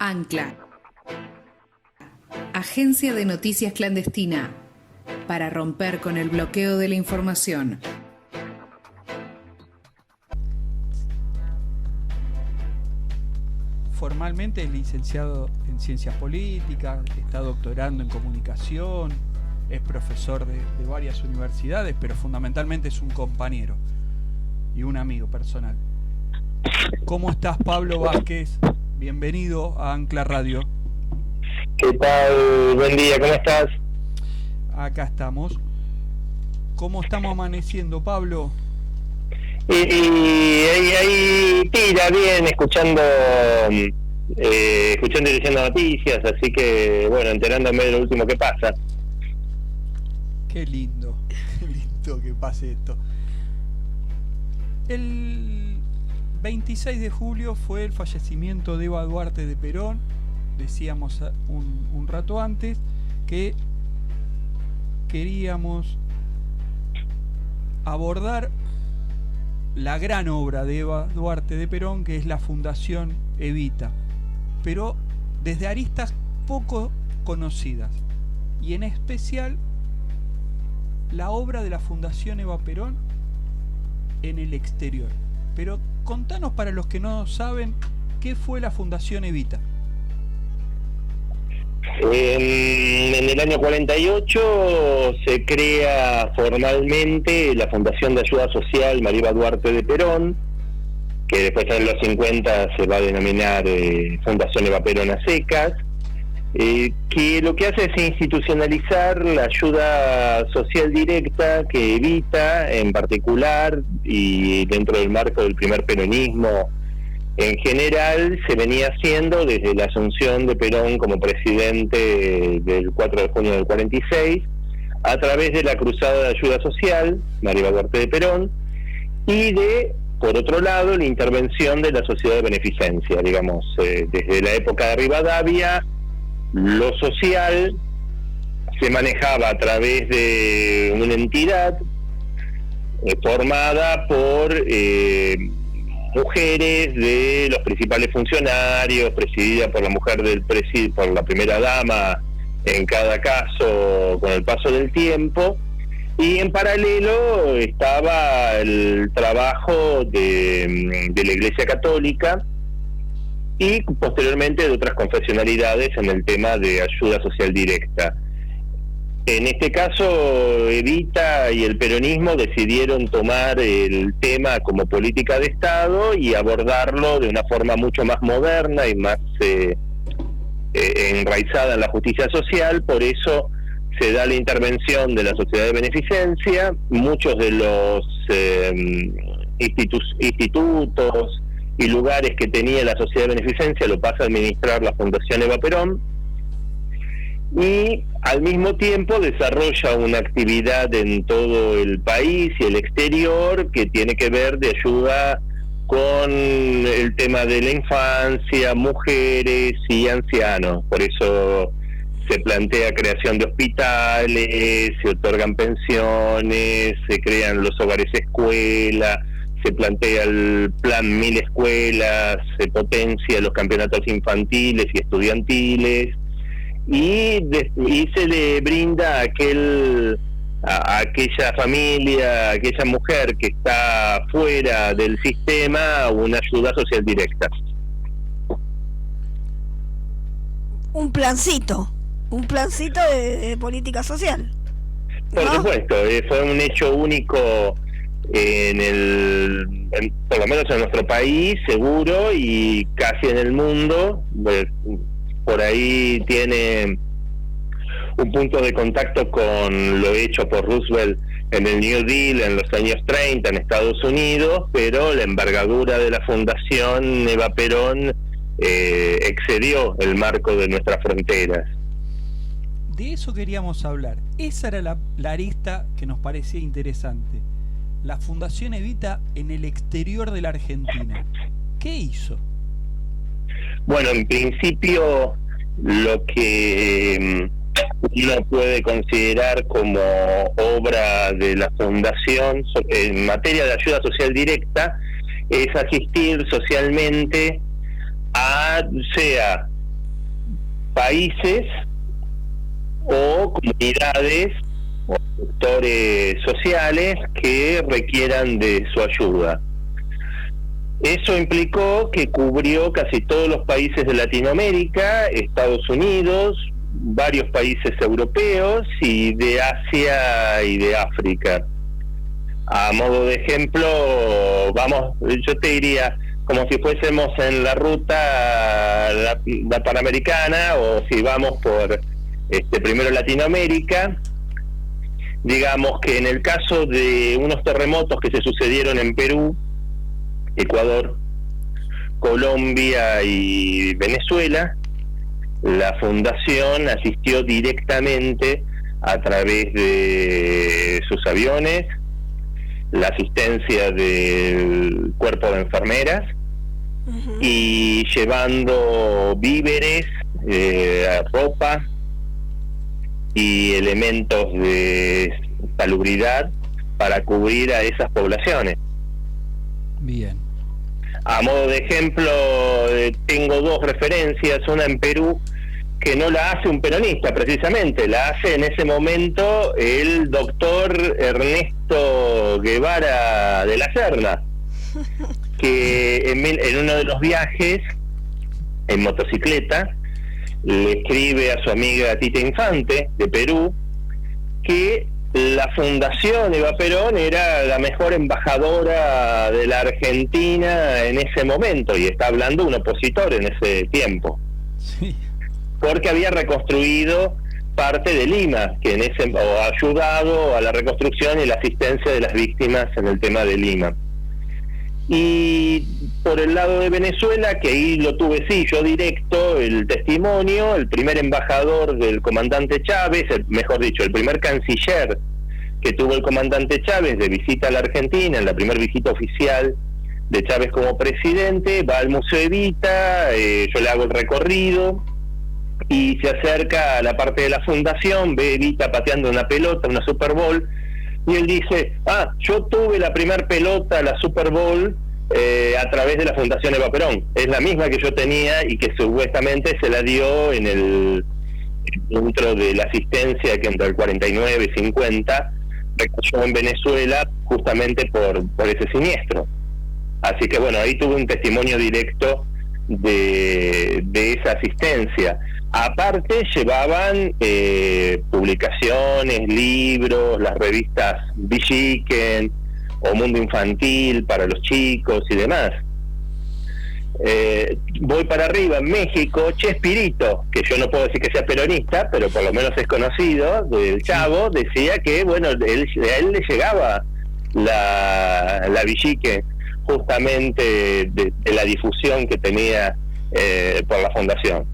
Ancla, agencia de noticias clandestina, para romper con el bloqueo de la información. Formalmente es licenciado en Ciencias Políticas, está doctorando en Comunicación, es profesor de varias universidades, pero fundamentalmente es un compañero y un amigo personal. ¿Cómo estás, Pablo Vázquez? Bienvenido a Ancla Radio. ¿Qué tal? Buen día, ¿cómo estás? Acá estamos. ¿Cómo estamos amaneciendo, Pablo? Y ahí tira bien, escuchando y leyendo noticias, así que, bueno, enterándome de lo último que pasa. Qué lindo que pase esto. El 26 de julio fue el fallecimiento de Eva Duarte de Perón. Decíamos un rato antes que queríamos abordar la gran obra de Eva Duarte de Perón, que es la Fundación Evita, pero desde aristas poco conocidas, y en especial la obra de la Fundación Eva Perón en el exterior. Pero contanos, para los que no saben, ¿qué fue la Fundación Evita? En el año 48 se crea formalmente la Fundación de Ayuda Social María Eva Duarte de Perón, que después en los 50 se va a denominar Fundación Eva Perón a secas, que lo que hace es institucionalizar la ayuda social directa que Evita en particular, y dentro del marco del primer peronismo en general, se venía haciendo desde la asunción de Perón como presidente del 4 de junio del 46, a través de la Cruzada de Ayuda Social María Eva Duarte de Perón, y de, por otro lado, la intervención de la Sociedad de Beneficencia, digamos, desde la época de Rivadavia. Lo social se manejaba a través de una entidad formada por mujeres de los principales funcionarios, presidida por la mujer por la primera dama en cada caso con el paso del tiempo, y en paralelo estaba el trabajo de la Iglesia Católica y posteriormente de otras confesionalidades en el tema de ayuda social directa. En este caso, Evita y el peronismo decidieron tomar el tema como política de Estado y abordarlo de una forma mucho más moderna y más enraizada en la justicia social. Por eso se da la intervención de la Sociedad de Beneficencia. Muchos de los institutos y lugares que tenía la Sociedad de Beneficencia lo pasa a administrar la Fundación Eva Perón, y al mismo tiempo desarrolla una actividad en todo el país y el exterior que tiene que ver de ayuda con el tema de la infancia, mujeres y ancianos. Por eso se plantea creación de hospitales, se otorgan pensiones, se crean los hogares escuela, se plantea el plan 1000 escuelas, se potencia los campeonatos infantiles y estudiantiles, y se le brinda a aquella familia, a aquella mujer que está fuera del sistema, una ayuda social directa. Un plancito de política social, ¿no? Por supuesto, fue un hecho único por lo menos en nuestro país, seguro, y casi en el mundo. Por ahí tiene un punto de contacto con lo hecho por Roosevelt en el New Deal en los años 30 en Estados Unidos, pero la envergadura de la Fundación Eva Perón excedió el marco de nuestras fronteras. De eso queríamos hablar. Esa era la arista que nos parecía interesante. La Fundación Evita en el exterior de la Argentina. ¿Qué hizo? Bueno, en principio, lo que uno puede considerar como obra de la Fundación en materia de ayuda social directa es asistir socialmente a, sea países o comunidades o sectores sociales que requieran de su ayuda. Eso implicó que cubrió casi todos los países de Latinoamérica, Estados Unidos, varios países europeos y de Asia y de África. A modo de ejemplo, yo te diría, como si fuésemos en la ruta la Panamericana, o si vamos por primero Latinoamérica, digamos que en el caso de unos terremotos que se sucedieron en Perú, Ecuador, Colombia y Venezuela, la fundación asistió directamente a través de sus aviones, la asistencia del cuerpo de enfermeras, y llevando víveres, ropa y elementos de salubridad para cubrir a esas poblaciones. Bien. A modo de ejemplo, tengo dos referencias, una en Perú, que no la hace un peronista precisamente, la hace en ese momento el doctor Ernesto Guevara de la Serna, que en uno de los viajes en motocicleta le escribe a su amiga Tita Infante de Perú que la Fundación Eva Perón era la mejor embajadora de la Argentina en ese momento, y está hablando un opositor en ese tiempo. Sí. Porque había reconstruido parte de Lima, o ayudado a la reconstrucción y la asistencia de las víctimas en el tema de Lima. Y por el lado de Venezuela, que ahí lo tuve yo directo, el testimonio, el primer embajador del comandante Chávez, mejor dicho, el primer canciller que tuvo el comandante Chávez de visita a la Argentina, en la primera visita oficial de Chávez como presidente, va al Museo Evita, yo le hago el recorrido, y se acerca a la parte de la fundación, ve Evita pateando una pelota, una Super Bowl, y él dice, yo tuve la primer pelota, la Super Bowl, a través de la Fundación Eva Perón. Es la misma que yo tenía y que supuestamente se la dio dentro de la asistencia que entre el 49 y 50 recayó en Venezuela justamente por ese siniestro. Así que bueno, ahí tuve un testimonio directo de esa asistencia. Aparte llevaban publicaciones, libros, las revistas Villiquen o Mundo Infantil para los chicos y demás. Voy para arriba, en México, Chespirito, que yo no puedo decir que sea peronista, pero por lo menos es conocido, del Chavo, decía que bueno, a él le llegaba la Villiquen justamente de la difusión que tenía por la fundación.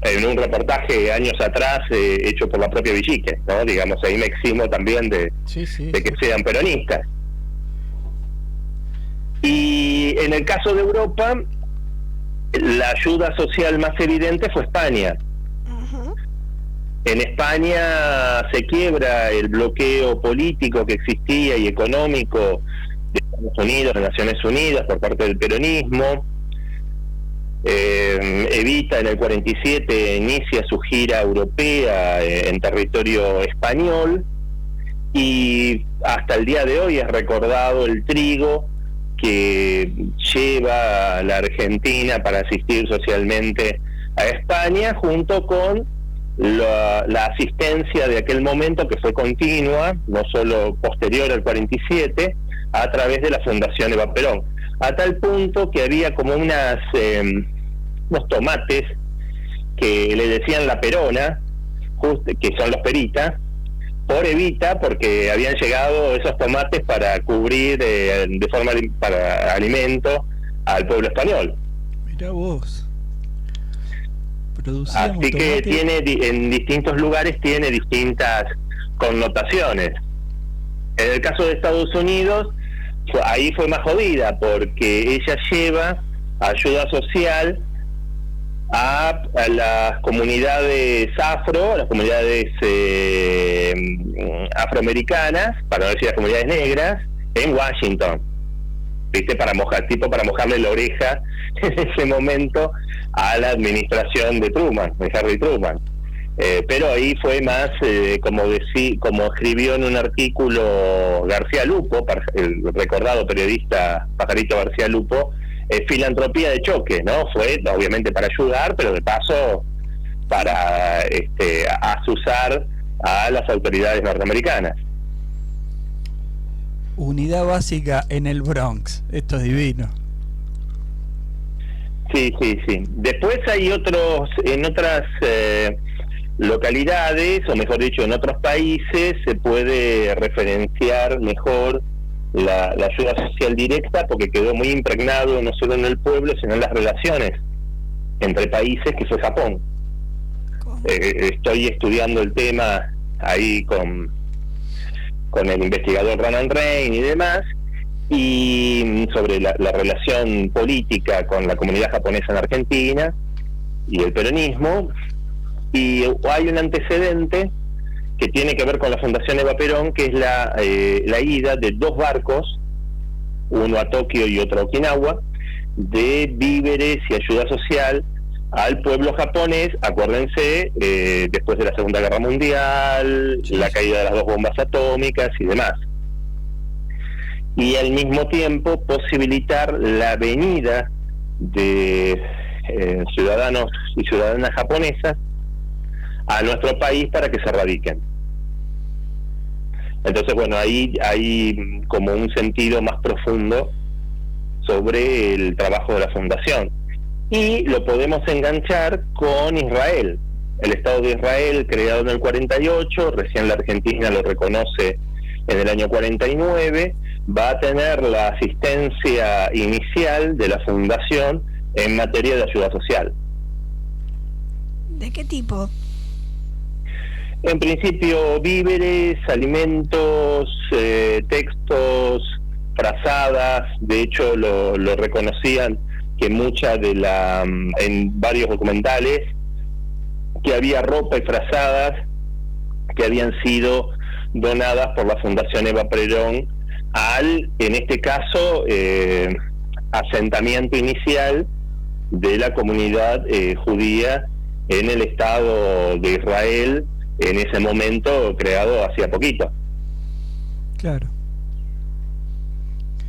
En un reportaje años atrás hecho por la propia Villiquen, ¿no? Digamos, ahí me eximo también de que sean peronistas. Y en el caso de Europa, la ayuda social más evidente fue España. En España se quiebra el bloqueo político que existía y económico de Estados Unidos, de Naciones Unidas, por parte del peronismo. Evita en el 47 inicia su gira europea en territorio español, y hasta el día de hoy es recordado el trigo que lleva la Argentina para asistir socialmente a España, junto con la asistencia de aquel momento, que fue continua, no solo posterior al 47, a través de la Fundación Eva Perón, a tal punto que había como unos tomates que le decían la perona, que son los peritas, por Evita, porque habían llegado esos tomates para cubrir de forma para alimento al pueblo español. Mirá vos. Así que tiene, en distintos lugares tiene distintas connotaciones. En el caso de Estados Unidos, ahí fue más jodida, porque ella lleva ayuda social a las comunidades a las comunidades afroamericanas, para no decir las comunidades negras, en Washington. viste, para mojarle la oreja en ese momento a la administración de Harry Truman. Pero ahí fue más, como escribió en un artículo García Lupo, el recordado periodista Pajarito García Lupo, filantropía de choque, ¿no? Fue obviamente para ayudar, pero de paso para azuzar a las autoridades norteamericanas. Unidad básica en el Bronx, esto es divino. Sí. Después hay en otras localidades, o mejor dicho, en otros países, se puede referenciar mejor la ayuda social directa, porque quedó muy impregnado no solo en el pueblo, sino en las relaciones entre países, que fue Japón. Estoy estudiando el tema ahí con el investigador Ronan Rein y demás, y sobre la relación política con la comunidad japonesa en Argentina y el peronismo. Y hay un antecedente que tiene que ver con la Fundación Eva Perón, que es la ida de 2 barcos, uno a Tokio y otro a Okinawa, de víveres y ayuda social al pueblo japonés. Acuérdense, después de la Segunda Guerra Mundial, la caída de las 2 bombas atómicas y demás. Y al mismo tiempo posibilitar la venida de ciudadanos y ciudadanas japonesas a nuestro país para que se radiquen. Entonces, bueno, ahí hay como un sentido más profundo sobre el trabajo de la Fundación. Y lo podemos enganchar con Israel. El Estado de Israel, creado en el 48, recién la Argentina lo reconoce en el año 49, va a tener la asistencia inicial de la Fundación en materia de ayuda social. ¿De qué tipo? En principio, víveres, alimentos, textos, frazadas. De hecho, lo reconocían que en varios documentales, que había ropa y frazadas que habían sido donadas por la Fundación Eva Perón en este caso, asentamiento inicial de la comunidad judía en el Estado de Israel, en ese momento creado hacía poquito. Claro.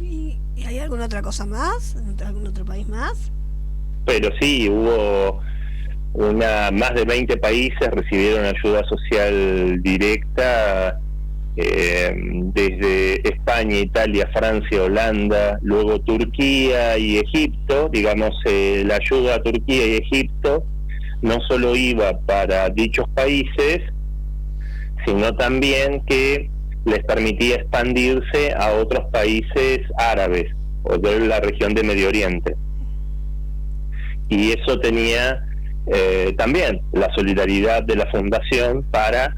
¿Y hay alguna otra cosa más? ¿Algún otro país más? Pero sí, hubo más de 20 países recibieron ayuda social directa, desde España, Italia, Francia, Holanda, luego Turquía y Egipto. Digamos, la ayuda a Turquía y Egipto no solo iba para dichos países, sino también que les permitía expandirse a otros países árabes o de la región de Medio Oriente. Y eso tenía también la solidaridad de la Fundación para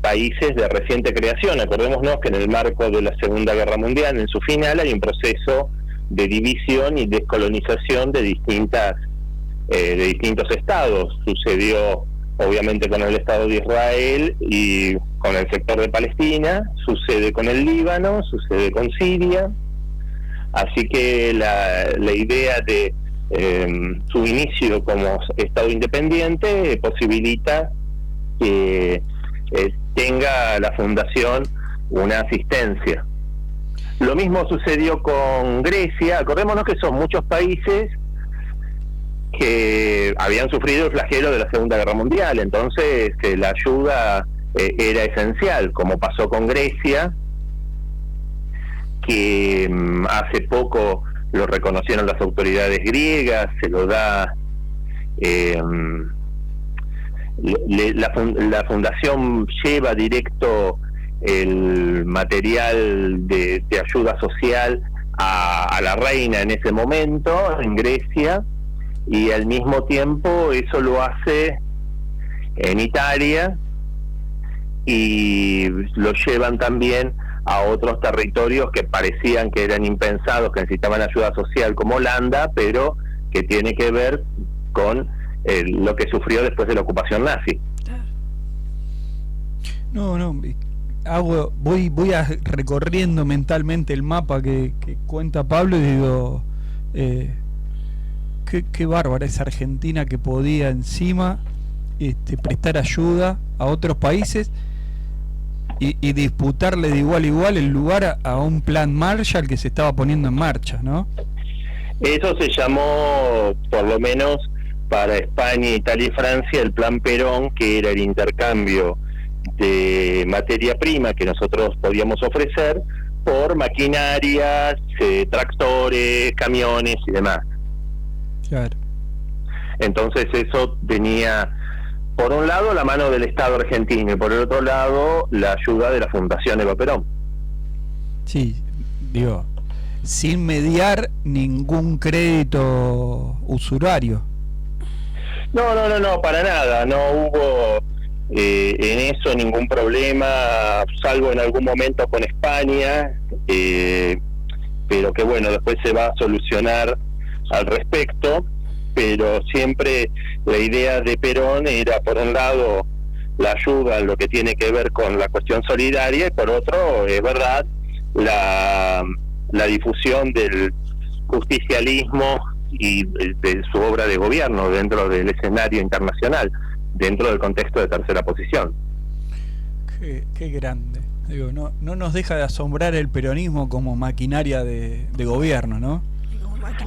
países de reciente creación. Acordémonos que en el marco de la Segunda Guerra Mundial, en su final, hay un proceso de división y descolonización de distintos estados. Sucedió obviamente con el Estado de Israel y con el sector de Palestina, sucede con el Líbano, sucede con Siria. Así que la idea de su inicio como Estado independiente posibilita que tenga la Fundación una asistencia. Lo mismo sucedió con Grecia. Acordémonos que son muchos países que habían sufrido el flagelo de la Segunda Guerra Mundial, entonces la ayuda era esencial, como pasó con Grecia, que hace poco lo reconocieron las autoridades griegas, se lo da la Fundación lleva directo el material de ayuda social a la reina en ese momento, en Grecia, y al mismo tiempo eso lo hace en Italia y lo llevan también a otros territorios que parecían que eran impensados, que necesitaban ayuda social, como Holanda, pero que tiene que ver con lo que sufrió después de la ocupación nazi. No, voy recorriendo mentalmente el mapa que cuenta Pablo y digo, qué bárbara esa Argentina que podía encima prestar ayuda a otros países y disputarle de igual a igual el lugar a un plan Marshall que se estaba poniendo en marcha, ¿no? Eso se llamó, por lo menos para España, Italia y Francia, el plan Perón, que era el intercambio de materia prima que nosotros podíamos ofrecer por maquinarias, tractores, camiones y demás. Claro. Entonces eso tenía, por un lado, la mano del Estado argentino y por el otro lado, la ayuda de la Fundación Eva Perón. Sí, digo, sin mediar ningún crédito usurario. No, para nada, no hubo en eso ningún problema, salvo en algún momento con España, pero que bueno, después se va a solucionar al respecto, pero siempre la idea de Perón era, por un lado, la ayuda en lo que tiene que ver con la cuestión solidaria y por otro, es verdad, la difusión del justicialismo y de su obra de gobierno dentro del escenario internacional, dentro del contexto de tercera posición. Qué grande. Digo, no nos deja de asombrar el peronismo como maquinaria de gobierno, ¿no?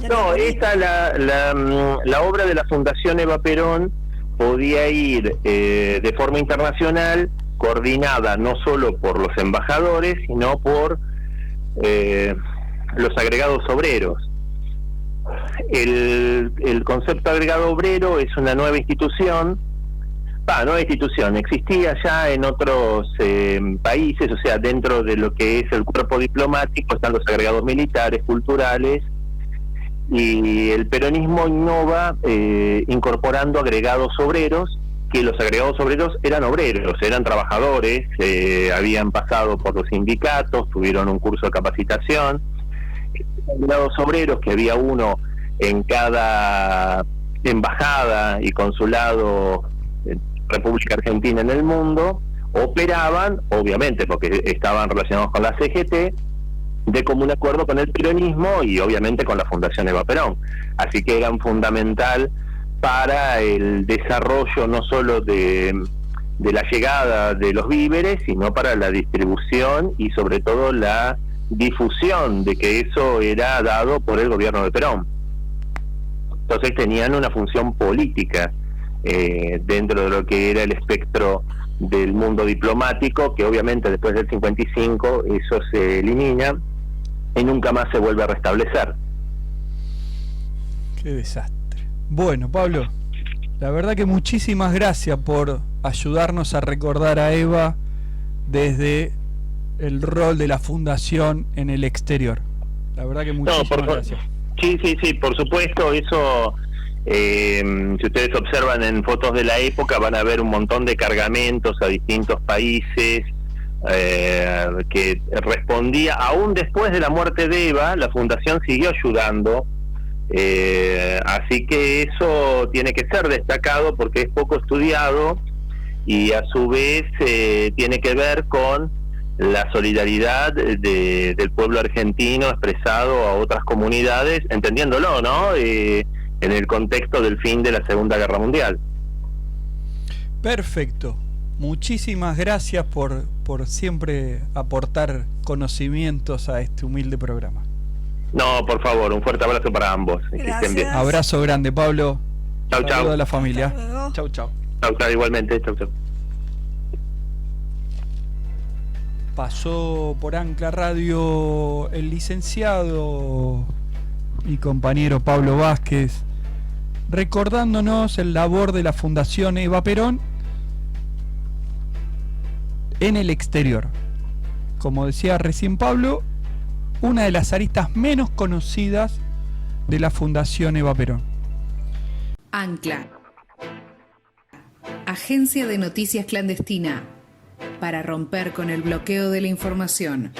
No, esta la obra de la Fundación Eva Perón podía ir de forma internacional, coordinada no solo por los embajadores, sino por los agregados obreros. El concepto agregado obrero es una nueva institución, existía ya en otros países, o sea, dentro de lo que es el cuerpo diplomático están los agregados militares, culturales, y el peronismo innova incorporando agregados obreros, que los agregados obreros, eran trabajadores, habían pasado por los sindicatos, tuvieron un curso de capacitación. Agregados obreros, que había uno en cada embajada y consulado de República Argentina en el mundo, operaban, obviamente porque estaban relacionados con la CGT, de común acuerdo con el peronismo y obviamente con la Fundación Eva Perón. Así que eran fundamental para el desarrollo no solo de la llegada de los víveres, sino para la distribución y sobre todo la difusión de que eso era dado por el gobierno de Perón. Entonces tenían una función política dentro de lo que era el espectro del mundo diplomático, que obviamente después del 55 eso se elimina y nunca más se vuelve a restablecer. Qué desastre. Bueno, Pablo, la verdad que muchísimas gracias por ayudarnos a recordar a Eva desde el rol de la fundación en el exterior. La verdad que muchísimas gracias. Sí, por supuesto, eso, si ustedes observan en fotos de la época, van a ver un montón de cargamentos a distintos países, que respondía, aún después de la muerte de Eva, la fundación siguió ayudando, así que eso tiene que ser destacado porque es poco estudiado y a su vez tiene que ver con la solidaridad del pueblo argentino expresado a otras comunidades, entendiéndolo, ¿no? En el contexto del fin de la Segunda Guerra Mundial. Perfecto. Muchísimas gracias por siempre aportar conocimientos a este humilde programa. No, por favor, un fuerte abrazo para ambos. Que estén bien. Abrazo grande, Pablo. Chau. Saludo a la familia. Chau. Chau, igualmente. Chau. Pasó por Ancla Radio el licenciado y compañero Pablo Vázquez, recordándonos el labor de la Fundación Eva Perón en el exterior. Como decía recién Pablo, una de las aristas menos conocidas de la Fundación Eva Perón. Ancla, agencia de noticias clandestina, para romper con el bloqueo de la información.